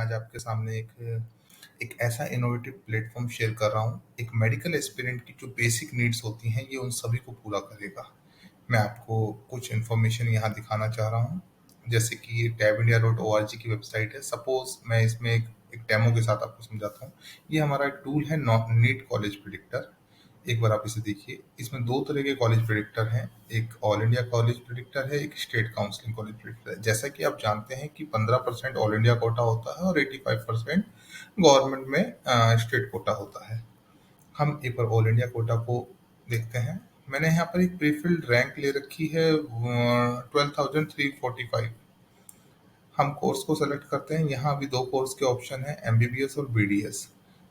आज आपके सामने एक एक ऐसा इनोवेटिव प्लेटफ़ॉर्म शेयर कर रहा हूँ। एक मेडिकल एस्पिरेंट की जो बेसिक नीड्स होती हैं, ये उन सभी को पूरा करेगा। मैं आपको कुछ इन्फॉर्मेशन यहाँ दिखाना चाह रहा हूँ, जैसे कि ये tabindia.org की वेबसाइट है। सपोज़ मैं इसमें एक डेमो के साथ आपको समझाता हूँ। ये हमारा टूल है नॉ नीट कॉलेज प्रिडिक्टर। एक बार आप इसे देखिए। इसमें 2 तरह के कॉलेज प्रिडिक्टर हैं, एक ऑल इंडिया कॉलेज प्रिडिक्टर है, एक स्टेट काउंसलिंग कॉलेज प्रिडिक्टर है। जैसा कि आप जानते हैं कि 15% ऑल इंडिया कोटा होता है और 85% गवर्नमेंट में स्टेट कोटा होता है। हम एक बार ऑल इंडिया कोटा को देखते हैं। मैंने यहाँ पर एक प्रीफिल्ड रैंक ले रखी है 12,345। हम कोर्स को सेलेक्ट करते हैं। यहाँ अभी 2 कोर्स के ऑप्शन हैं, एमबीबीएस और बीडीएस।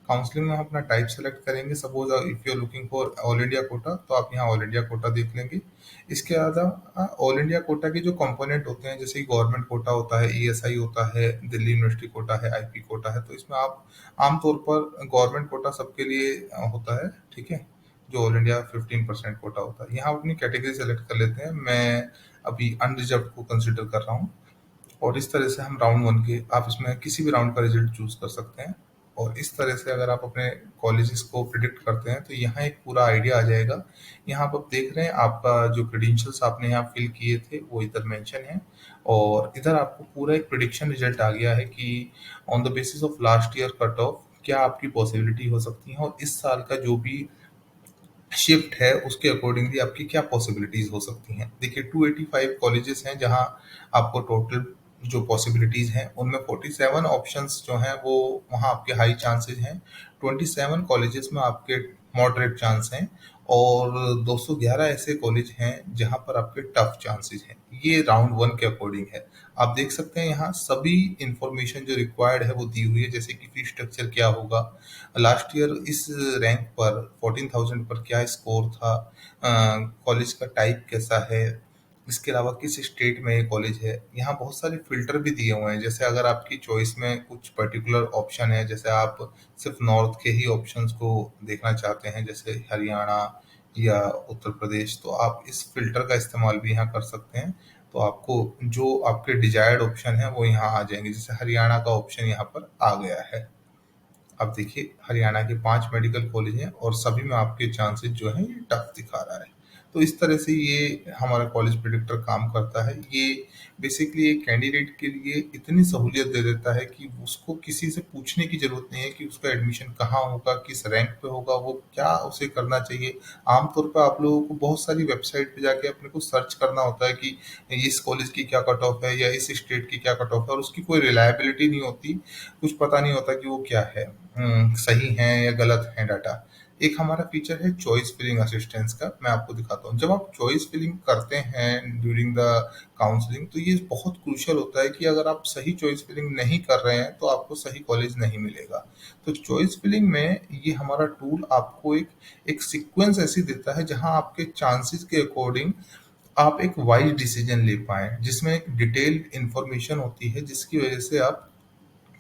काउंसलिंग में हम अपना टाइप सेलेक्ट करेंगे। Suppose if you are looking for all India quota, तो आप यहाँ ऑल इंडिया कोटा देख लेंगे। इसके अलावा ऑल इंडिया कोटा के जो कंपोनेंट होते हैं, जैसे गवर्नमेंट कोटा होता है, ईएसआई होता है, दिल्ली यूनिवर्सिटी कोटा है, आईपी कोटा है, तो इसमें आप आमतौर पर गवर्नमेंट कोटा सबके लिए होता है, ठीक है, जो ऑल इंडिया 15% कोटा होता है। यहाँ आप अपनी कैटेगरी सेलेक्ट कर लेते हैं। मैं अभी अनरिजर्व को कंसिडर कर रहा हूँ और इस तरह से हम राउंड वन के, आप इसमें किसी भी राउंड का रिजल्ट चूज कर सकते हैं। और इस तरह से अगर आप अपने कॉलेजेस को प्रिडिक्ट करते हैं, तो यहाँ एक पूरा आइडिया आ जाएगा। यहाँ आप देख रहे हैं आपका जो क्रेडेंशियल्स आपने यहाँ फिल किए थे वो इधर मेंशन है, और इधर आपको पूरा एक प्रिडिक्शन रिजल्ट आ गया है कि on the basis of last year cut off क्या आपकी पॉसिबिलिटी हो सकती है, और इस साल का जो भी शिफ्ट है उसके अकॉर्डिंगली आपकी क्या पॉसिबिलिटीज हो सकती हैं। देखिए 285 कॉलेजेस हैं जहां आपको टोटल जो पॉसिबिलिटीज हैं उनमें 47 ऑप्शंस जो हैं वो वहां आपके हाई चांसेस हैं, 27 कॉलेजेस में आपके मॉडरेट चांस हैं, और 211 ऐसे कॉलेज हैं जहां पर आपके टफ चांसेस हैं। ये राउंड वन के अकॉर्डिंग है। आप देख सकते हैं यहाँ सभी इंफॉर्मेशन जो रिक्वायर्ड है वो दी हुई है, जैसे कि फी स्ट्रक्चर क्या होगा, लास्ट ईयर इस रैंक पर 14,000 पर क्या स्कोर था, कॉलेज का टाइप कैसा है, इसके अलावा किस स्टेट में ये कॉलेज है। यहाँ बहुत सारे फिल्टर भी दिए हुए हैं, जैसे अगर आपकी चॉइस में कुछ पर्टिकुलर ऑप्शन है, जैसे आप सिर्फ नॉर्थ के ही ऑप्शंस को देखना चाहते हैं, जैसे हरियाणा या उत्तर प्रदेश, तो आप इस फिल्टर का इस्तेमाल भी यहाँ कर सकते हैं। तो आपको जो आपके डिजायर्ड ऑप्शन है वो यहाँ आ जाएंगे। जैसे हरियाणा का ऑप्शन यहाँ पर आ गया है। अब देखिए हरियाणा के 5 मेडिकल कॉलेज हैं और सभी में आपके चांसेस जो हैं ये टफ दिखा रहा है। तो इस तरह से ये हमारा कॉलेज प्रेडिक्टर काम करता है। ये बेसिकली एक कैंडिडेट के लिए इतनी सहूलियत दे देता है कि उसको किसी से पूछने की ज़रूरत नहीं है कि उसका एडमिशन कहाँ होगा, किस रैंक पे होगा, वो क्या उसे करना चाहिए। आमतौर पर आप लोगों को बहुत सारी वेबसाइट पे जाके अपने को सर्च करना होता है कि इस कॉलेज की क्या कट ऑफ है या इस स्टेट की क्या कट ऑफ है, और उसकी कोई रिलायबिलिटी नहीं होती, कुछ पता नहीं होता कि वो क्या है, सही है या गलत है डाटा। एक हमारा फीचर है चॉइस फिलिंग असिस्टेंस का, मैं आपको दिखाता हूँ। जब आप चॉइस फिलिंग करते हैं ड्यूरिंग द काउंसलिंग, तो ये बहुत क्रूशियल होता है कि अगर आप सही चॉइस फिलिंग नहीं कर रहे हैं तो आपको सही कॉलेज नहीं मिलेगा। तो चॉइस फिलिंग में ये हमारा टूल आपको एक एक सीक्वेंस ऐसी देता है जहां आपके चांसेस के अकॉर्डिंग आप एक वाइज डिसीजन ले पाएँ, जिसमें एक डिटेल्ड इन्फॉर्मेशन होती है, जिसकी वजह से आप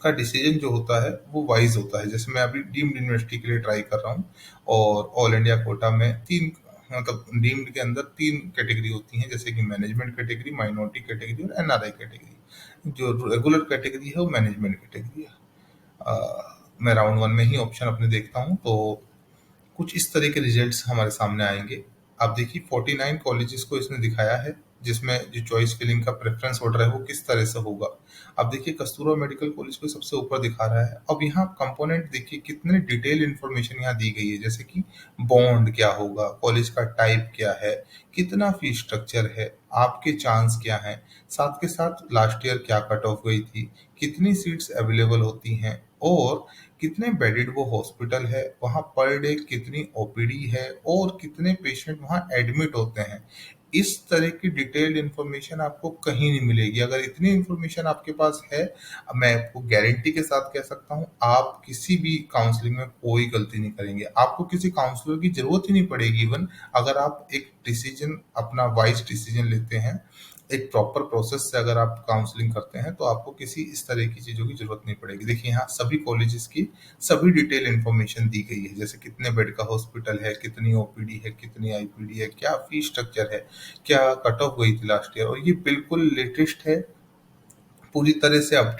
का डिसीजन जो होता है वो वाइज होता है। जैसे मैं अभी डीम्ड यूनिवर्सिटी के लिए ट्राई कर रहा हूँ, और ऑल इंडिया कोटा में 3, मतलब डीम्ड के अंदर 3 कैटेगरी होती हैं, जैसे कि मैनेजमेंट कैटेगरी, माइनॉरिटी कैटेगरी और एनआरआई कैटेगरी। जो रेगुलर कैटेगरी है वो मैनेजमेंट कैटेगरी है। मैं राउंड 1 में ही ऑप्शन अपने देखता हूँ, तो कुछ इस तरह के रिजल्ट्स हमारे सामने आएंगे। आप देखिए 49 कॉलेजेस को इसने दिखाया है, जिसमें जो चॉइस फिलिंग का प्रेफरेंस ऑर्डर है वो किस तरह से होगा। अब देखिए कस्तूरबा मेडिकल कॉलेज को सबसे ऊपर दिखा रहा है। अब यहाँ कंपोनेंट देखिए कितने डिटेल इन्फॉर्मेशन यहाँ दी गई है, जैसे कि बॉन्ड क्या होगा, कॉलेज का टाइप क्या है, कितना फी स्ट्रक्चर है, आपके चांस क्या हैं, साथ के साथ लास्ट ईयर क्या कट ऑफ गई थी, कितनी सीट्स अवेलेबल होती हैं, और कितने बेडेड वो हॉस्पिटल है, वहाँ पर डे कितनी ओपीडी है, और कितने पेशेंट वहाँ एडमिट होते हैं। इस तरह की डिटेल्ड इन्फॉर्मेशन आपको कहीं नहीं मिलेगी। अगर इतनी इन्फॉर्मेशन आपके पास है, मैं आपको गारंटी के साथ कह सकता हूँ, आप किसी भी काउंसलिंग में कोई गलती नहीं करेंगे। आपको किसी काउंसलर की जरूरत ही नहीं पड़ेगी इवन, अगर आप एक डिसीजन अपना वाइज डिसीजन लेते हैं, एक प्रॉपर प्रोसेस से अगर आप काउंसलिंग करते हैं, तो आपको किसी इस तरह की चीज़ों की ज़रूरत नहीं पड़ेगी। देखिए यहाँ सभी कॉलेजेस की सभी डिटेल इन्फॉर्मेशन दी गई है, जैसे कितने बेड का हॉस्पिटल है, कितनी ओपीडी है, कितनी आईपीडी है, क्या फी स्ट्रक्चर है, क्या कट ऑफ गई थी लास्ट ईयर, और ये बिल्कुल लेटेस्ट है, पूरी तरह से अपडेट